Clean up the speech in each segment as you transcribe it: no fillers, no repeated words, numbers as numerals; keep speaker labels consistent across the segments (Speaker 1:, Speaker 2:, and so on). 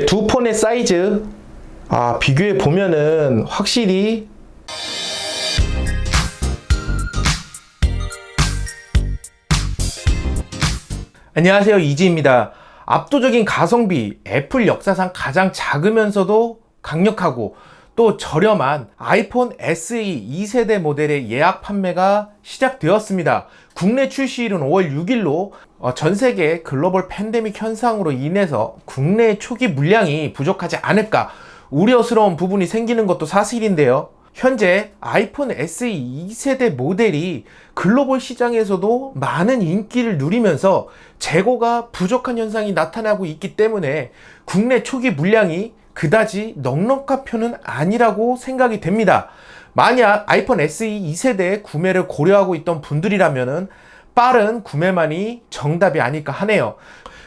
Speaker 1: 두 폰의 사이즈 비교해 보면은 확실히 안녕하세요, 이지입니다. 압도적인 가성비, 애플 역사상 가장 작으면서도 강력하고 또 저렴한 아이폰 SE 2세대 모델의 예약 판매가 시작되었습니다. 국내 출시일은 5월 6일로 전 세계 글로벌 팬데믹 현상으로 인해서 국내 초기 물량이 부족하지 않을까 우려스러운 부분이 생기는 것도 사실인데요. 현재 아이폰 SE 2세대 모델이 글로벌 시장에서도 많은 인기를 누리면서 재고가 부족한 현상이 나타나고 있기 때문에 국내 초기 물량이 그다지 넉넉한 편은 아니라고 생각이 됩니다. 만약 아이폰 SE 2세대 구매를 고려하고 있던 분들이라면 빠른 구매만이 정답이 아닐까 하네요.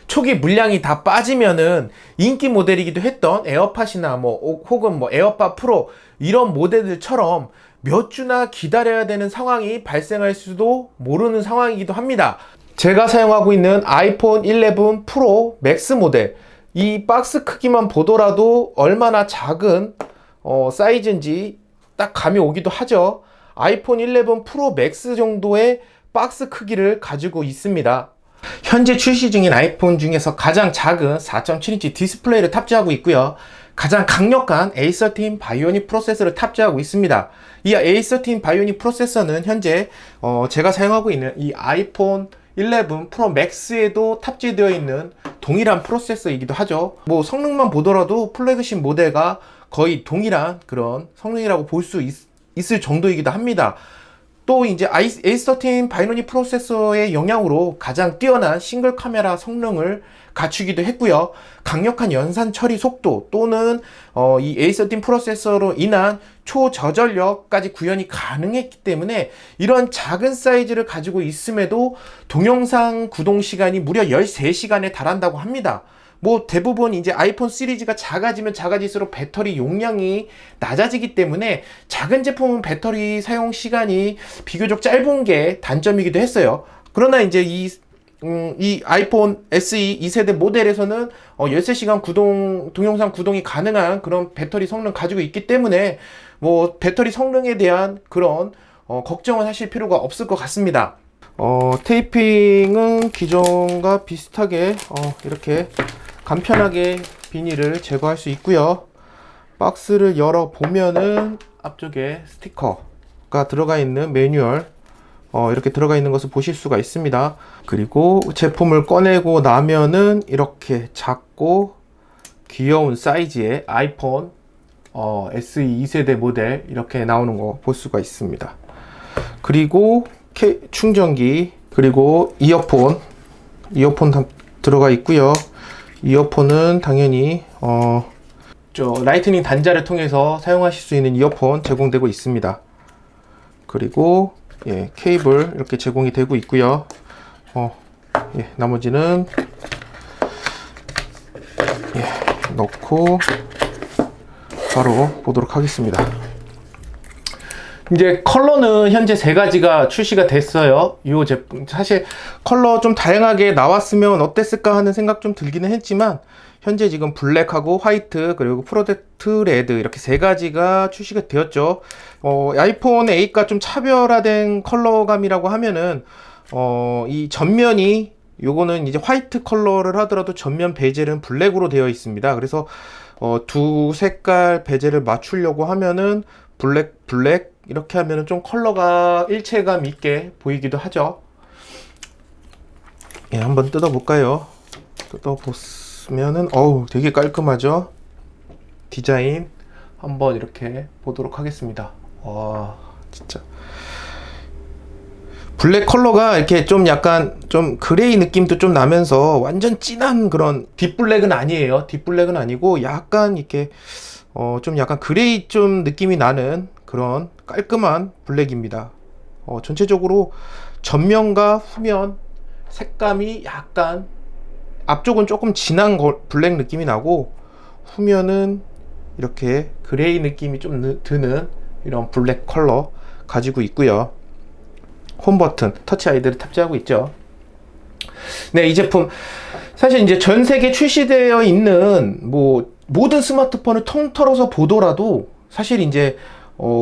Speaker 1: 초기 물량이 다 빠지면은 인기 모델이기도 했던 에어팟이나 혹은 에어팟 프로 이런 모델들처럼 몇 주나 기다려야 되는 상황이 발생할 수도 모르는 상황이기도 합니다. 제가 사용하고 있는 아이폰 11 프로 맥스 모델, 이 박스 크기만 보더라도 얼마나 작은 사이즈인지 딱 감이 오기도 하죠. 아이폰 11 프로 맥스 정도의 박스 크기를 가지고 있습니다. 현재 출시 중인 아이폰 중에서 가장 작은 4.7인치 디스플레이를 탑재하고 있고요. 가장 강력한 A13 바이오닉 프로세서를 탑재하고 있습니다. 이 A13 바이오닉 프로세서는 현재 제가 사용하고 있는 이 아이폰 11 프로 맥스에도 탑재되어 있는 동일한 프로세서이기도 하죠. 성능만 보더라도 플래그십 모델과 거의 동일한 그런 성능이라고 볼 수 있을 정도이기도 합니다. 또 이제 A13 바이오닉 프로세서의 영향으로 가장 뛰어난 싱글 카메라 성능을 갖추기도 했고요. 강력한 연산 처리 속도 또는 이 A13 프로세서로 인한 초저전력까지 구현이 가능했기 때문에 이런 작은 사이즈를 가지고 있음에도 동영상 구동 시간이 무려 13시간에 달한다고 합니다. 대부분 이제 아이폰 시리즈가 작아지면 작아질수록 배터리 용량이 낮아지기 때문에 작은 제품은 배터리 사용 시간이 비교적 짧은 게 단점이기도 했어요. 그러나 이제 이 아이폰 SE 2세대 모델에서는 13시간 동영상 구동이 가능한 그런 배터리 성능 가지고 있기 때문에 배터리 성능에 대한 그런 걱정은 하실 필요가 없을 것 같습니다. 테이핑은 기존과 비슷하게 이렇게 간편하게 비닐을 제거할 수 있고요. 박스를 열어 보면은 앞쪽에 스티커가 들어가 있는 매뉴얼 이렇게 들어가 있는 것을 보실 수가 있습니다. 그리고 제품을 꺼내고 나면은 이렇게 작고 귀여운 사이즈의 아이폰 SE 2세대 모델 이렇게 나오는 거 볼 수가 있습니다. 그리고 충전기, 그리고 이어폰 들어가 있고요. 이어폰은 당연히 라이트닝 단자를 통해서 사용하실 수 있는 이어폰 제공되고 있습니다. 그리고 케이블 이렇게 제공이 되고 있고요. 나머지는 넣고 바로 보도록 하겠습니다. 이제 컬러는 현재 3가지가 출시가 됐어요. 이 제품 사실 컬러 좀 다양하게 나왔으면 어땠을까 하는 생각 좀 들기는 했지만 현재 지금 블랙하고 화이트 그리고 프로젝트 레드 이렇게 3가지가 출시가 되었죠. 아이폰 8과 좀 차별화된 컬러감이라고 하면은 이 전면이 요거는 이제 화이트 컬러를 하더라도 전면 베젤은 블랙으로 되어 있습니다. 그래서 두 색깔 베젤을 맞추려고 하면은 블랙 이렇게 하면은 좀 컬러가 일체감 있게 보이기도 하죠. 한번 뜯어볼까요? 뜯어보면은 되게 깔끔하죠. 디자인 한번 이렇게 보도록 하겠습니다. 와, 진짜 블랙 컬러가 이렇게 좀 약간 좀 그레이 느낌도 좀 나면서 완전 진한 그런 딥블랙은 아니에요. 딥블랙은 아니고 약간 이렇게 좀 약간 그레이 좀 느낌이 나는 그런 깔끔한 블랙입니다. 전체적으로 전면과 후면 색감이 약간 앞쪽은 조금 진한 블랙 느낌이 나고 후면은 이렇게 그레이 느낌이 좀 드는 이런 블랙 컬러 가지고 있고요. 홈 버튼, 터치 아이들을 탑재하고 있죠. 네, 이 제품 사실 이제 전 세계 출시되어 있는 뭐 모든 스마트폰을 통틀어서 보더라도 사실 이제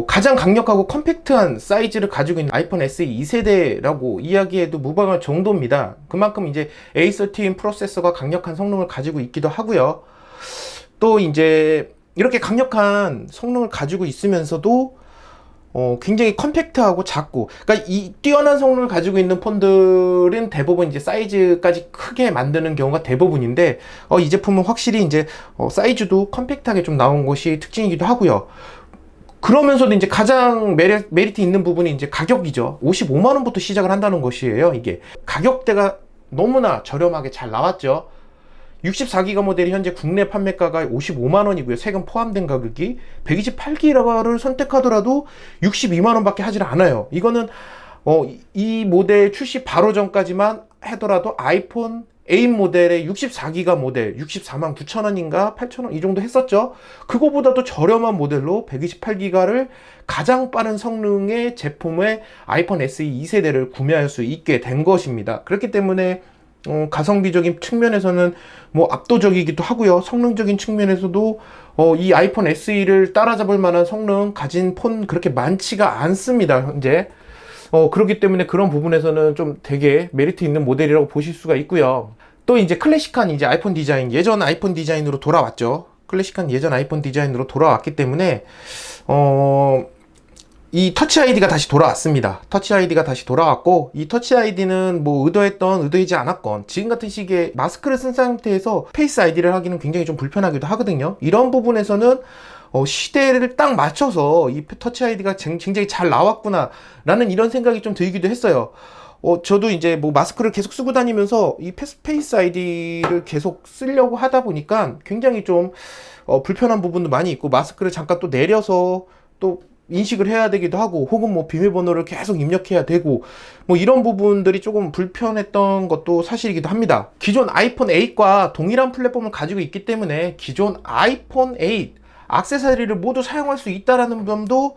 Speaker 1: 가장 강력하고 컴팩트한 사이즈를 가지고 있는 아이폰 SE 2세대라고 이야기해도 무방할 정도입니다. 그만큼 이제 A13 프로세서가 강력한 성능을 가지고 있기도 하고요. 또 이제 이렇게 강력한 성능을 가지고 있으면서도 굉장히 컴팩트하고 작고, 그러니까 이 뛰어난 성능을 가지고 있는 폰들은 대부분 이제 사이즈까지 크게 만드는 경우가 대부분인데, 이 제품은 확실히 이제 사이즈도 컴팩트하게 좀 나온 것이 특징이기도 하고요. 그러면서도 이제 가장 메리트 있는 부분이 이제 가격이죠. 55만 원부터 시작을 한다는 것이에요. 이게 가격대가 너무나 저렴하게 잘 나왔죠. 64기가 모델이 현재 국내 판매가가 55만 원이고요. 세금 포함된 가격이 128기가를 선택하더라도 62만 원밖에 하질 않아요. 이거는 이 모델 출시 바로 전까지만 하더라도 아이폰 8 모델의 64기가 모델 64만 9천 원인가 8천 원 이 정도 했었죠. 그거보다도 저렴한 모델로 128기가를 가장 빠른 성능의 제품의 아이폰 SE 2세대를 구매할 수 있게 된 것입니다. 그렇기 때문에 가성비적인 측면에서는 뭐 압도적이기도 하고요. 성능적인 측면에서도 이 아이폰 SE를 따라잡을 만한 성능 가진 폰 그렇게 많지가 않습니다, 현재. 그렇기 때문에 그런 부분에서는 좀 되게 메리트 있는 모델이라고 보실 수가 있고요. 또 이제 클래식한 이제 아이폰 디자인, 예전 아이폰 디자인으로 돌아왔죠. 클래식한 예전 아이폰 디자인으로 돌아왔기 때문에 이 터치 아이디가 다시 돌아왔습니다. 터치 아이디가 다시 돌아왔고, 이 터치 아이디는 뭐 의도했던 의도하지 않았건 지금 같은 시기에 마스크를 쓴 상태에서 페이스 아이디를 하기는 굉장히 좀 불편하기도 하거든요. 이런 부분에서는 시대를 딱 맞춰서 이 터치 아이디가 굉장히 잘 나왔구나 라는 이런 생각이 좀 들기도 했어요. 저도 이제 뭐 마스크를 계속 쓰고 다니면서 이 페이스 아이디를 계속 쓰려고 하다 보니까 굉장히 좀 불편한 부분도 많이 있고, 마스크를 잠깐 또 내려서 또 인식을 해야 되기도 하고, 혹은 뭐 비밀번호를 계속 입력해야 되고, 뭐 이런 부분들이 조금 불편했던 것도 사실이기도 합니다. 기존 아이폰 8과 동일한 플랫폼을 가지고 있기 때문에 기존 아이폰 8 액세서리를 모두 사용할 수 있다라는 점도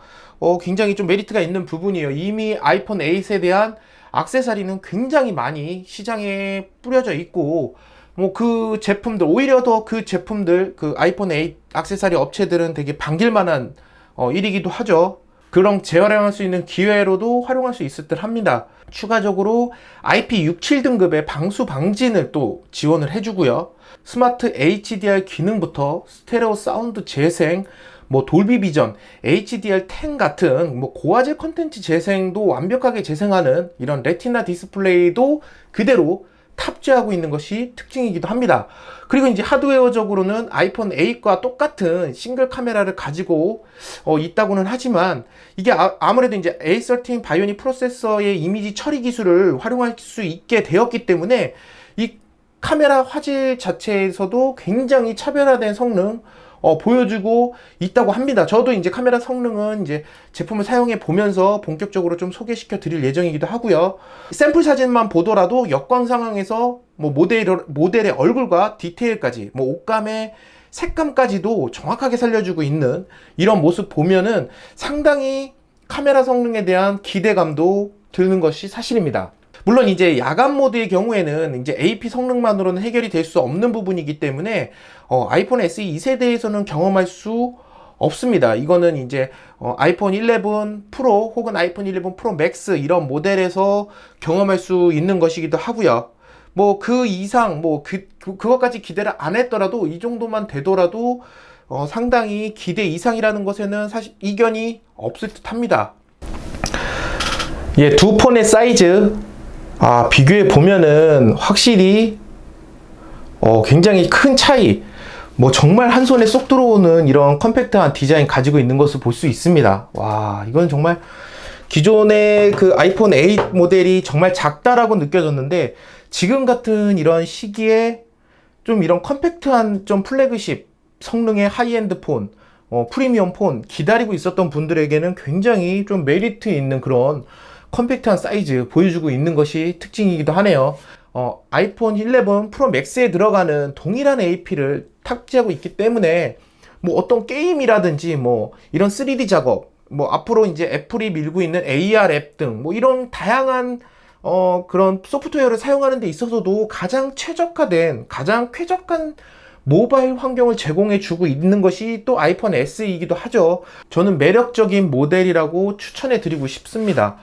Speaker 1: 굉장히 좀 메리트가 있는 부분이에요. 이미 아이폰 8에 대한 액세서리는 굉장히 많이 시장에 뿌려져 있고, 뭐 그 제품들, 오히려 더 그 제품들, 그 아이폰 8 액세서리 업체들은 되게 반길만한 일이기도 하죠. 그런 재활용할 수 있는 기회로도 활용할 수 있을 듯 합니다. 추가적으로 IP67 등급의 방수 방진을 또 지원을 해주고요. 스마트 HDR 기능부터 스테레오 사운드 재생, 뭐 돌비 비전, HDR10 같은 뭐 고화질 컨텐츠 재생도 완벽하게 재생하는 이런 레티나 디스플레이도 그대로 탑재하고 있는 것이 특징이기도 합니다. 그리고 이제 하드웨어적으로는 아이폰 8과 똑같은 싱글 카메라를 가지고 있다고는 하지만, 이게 아무래도 이제 A13 바이오닉 프로세서의 이미지 처리 기술을 활용할 수 있게 되었기 때문에 이 카메라 화질 자체에서도 굉장히 차별화된 성능 보여주고 있다고 합니다. 저도 이제 카메라 성능은 이제 제품을 사용해 보면서 본격적으로 좀 소개시켜 드릴 예정이기도 하고요. 샘플 사진만 보더라도 역광 상황에서 뭐 모델의 얼굴과 디테일까지, 뭐 옷감의 색감까지도 정확하게 살려주고 있는 이런 모습 보면은 상당히 카메라 성능에 대한 기대감도 드는 것이 사실입니다. 물론 이제 야간 모드의 경우에는 이제 AP 성능만으로는 해결이 될 수 없는 부분이기 때문에 아이폰 SE 2세대에서는 경험할 수 없습니다. 이거는 이제 아이폰 11 프로 혹은 아이폰 11 프로 맥스 이런 모델에서 경험할 수 있는 것이기도 하고요. 뭐 그 이상 뭐 그것까지 기대를 안 했더라도 이 정도만 되더라도 상당히 기대 이상이라는 것에는 사실 이견이 없을 듯 합니다. 예, 두 폰의 사이즈 비교해 보면은 확실히 굉장히 큰 차이, 뭐 정말 한 손에 쏙 들어오는 이런 컴팩트한 디자인 가지고 있는 것을 볼 수 있습니다. 와, 이건 정말 기존의 그 아이폰 8 모델이 정말 작다라고 느껴졌는데, 지금 같은 이런 시기에 좀 이런 컴팩트한 좀 플래그십 성능의 하이엔드 폰, 프리미엄 폰 기다리고 있었던 분들에게는 굉장히 좀 메리트 있는 그런 컴팩트한 사이즈 보여주고 있는 것이 특징이기도 하네요. 아이폰 11 프로 맥스에 들어가는 동일한 AP를 탑재하고 있기 때문에 뭐 어떤 게임이라든지 뭐 이런 3D 작업, 뭐 앞으로 이제 애플이 밀고 있는 AR 앱 등 뭐 이런 다양한 그런 소프트웨어를 사용하는 데 있어서도 가장 최적화된, 가장 쾌적한 모바일 환경을 제공해 주고 있는 것이 또 아이폰 SE이기도 하죠. 저는 매력적인 모델이라고 추천해 드리고 싶습니다.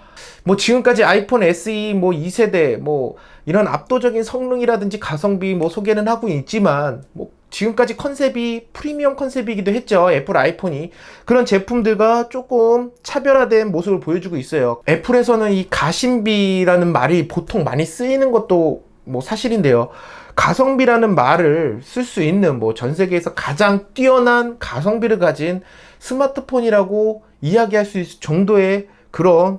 Speaker 1: 뭐 지금까지 아이폰 SE 뭐 2세대 뭐 이런 압도적인 성능이라든지 가성비 뭐 소개는 하고 있지만, 뭐 지금까지 컨셉이 프리미엄 컨셉이기도 했죠. 애플 아이폰이. 그런 제품들과 조금 차별화된 모습을 보여주고 있어요. 애플에서는 이 가심비라는 말이 보통 많이 쓰이는 것도 뭐 사실인데요. 가성비라는 말을 쓸 수 있는, 뭐 전 세계에서 가장 뛰어난 가성비를 가진 스마트폰이라고 이야기할 수 있을 정도의 그런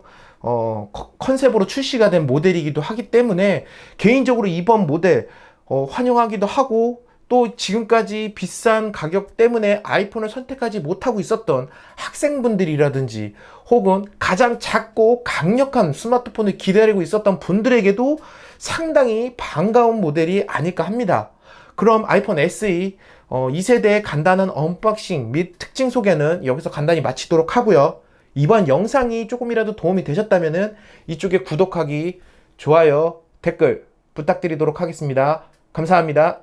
Speaker 1: 컨셉으로 출시가 된 모델이기도 하기 때문에 개인적으로 이번 모델 환영하기도 하고, 또 지금까지 비싼 가격 때문에 아이폰을 선택하지 못하고 있었던 학생분들이라든지 혹은 가장 작고 강력한 스마트폰을 기다리고 있었던 분들에게도 상당히 반가운 모델이 아닐까 합니다. 그럼 아이폰 SE 2세대의 간단한 언박싱 및 특징 소개는 여기서 간단히 마치도록 하고요. 이번 영상이 조금이라도 도움이 되셨다면 이쪽에 구독하기, 좋아요, 댓글 부탁드리도록 하겠습니다. 감사합니다.